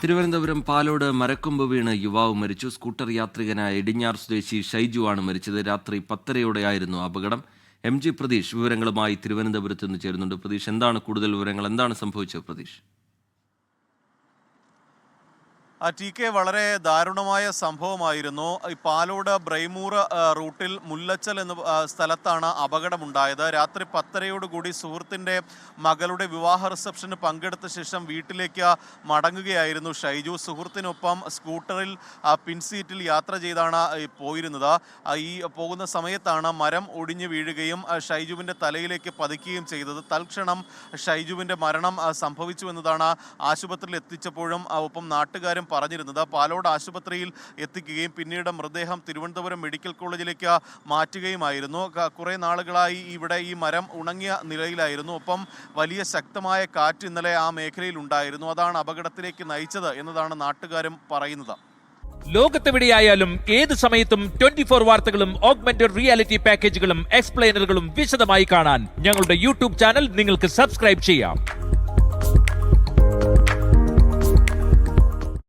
തിരുവനന്തപുരം പാലോട് മരക്കൊമ്പ് വീണ് യുവാവ് മരിച്ചു. സ്കൂട്ടർ യാത്രികനായ ഇടിഞ്ഞാർ സ്വദേശി ഷൈജുവാണ് മരിച്ചത്. രാത്രി 10:30യോടെയായിരുന്നു അപകടം. MG പ്രതീഷ് വിവരങ്ങളുമായി തിരുവനന്തപുരത്ത് നിന്ന് ചേരുന്നുണ്ട്. പ്രതീഷ്, എന്താണ് കൂടുതൽ വിവരങ്ങൾ? എന്താണ് സംഭവിച്ചത് പ്രതീഷ്? TK, വളരെ ദാരുണമായ സംഭവമായിരുന്നു. ഈ പാലോട് ബ്രൈമൂർ റൂട്ടിൽ മുല്ലച്ചൽ എന്ന സ്ഥലത്താണ് അപകടമുണ്ടായത്. രാത്രി 10:30യോടുകൂടി സുഹൃത്തിൻ്റെ മകളുടെ വിവാഹ റിസപ്ഷന് പങ്കെടുത്ത ശേഷം വീട്ടിലേക്ക് മടങ്ങുകയായിരുന്നു ഷൈജു. സുഹൃത്തിനൊപ്പം സ്കൂട്ടറിൽ പിൻസീറ്റിൽ യാത്ര ചെയ്താണ് പോയിരുന്നത്. ഈ പോകുന്ന സമയത്താണ് മരം ഒടിഞ്ഞു വീഴുകയും ഷൈജുവിൻ്റെ തലയിലേക്ക് പതിക്കുകയും ചെയ്തത്. തൽക്ഷണം ഷൈജുവിൻ്റെ മരണം സംഭവിച്ചു എന്നതാണ് ആശുപത്രിയിൽ എത്തിച്ചപ്പോഴും ഒപ്പം നാട്ടുകാരും പറഞ്ഞിരുന്നത്. പാലോട് ആശുപത്രിയിൽ എത്തിക്കുകയും പിന്നീട് മൃതദേഹം തിരുവനന്തപുരം മെഡിക്കൽ കോളേജിലേക്ക് മാറ്റുകയുമായിരുന്നു. കുറേ നാളുകളായി ഇവിടെ ഈ മരം ഉണങ്ങിയ നിലയിലായിരുന്നു. ഒപ്പം വലിയ ശക്തമായ കാറ്റ് ഇന്നലെ ആ മേഖലയിൽ ഉണ്ടായിരുന്നു. അതാണ് അപകടത്തിലേക്ക് നയിച്ചത് എന്നതാണ് നാട്ടുകാരും പറയുന്നത്. ലോകത്തെവിടെയായാലും ഏത് സമയത്തും 24 വാർത്തകളും ഓഗ്മെന്റഡ് റിയാലിറ്റി പാക്കേജുകളും എക്സ്പ്ലെയിനറുകളും വിശദമായി കാണാൻ ഞങ്ങളുടെ യൂട്യൂബ് ചാനൽ നിങ്ങൾക്ക് സബ്സ്ക്രൈബ് ചെയ്യാം.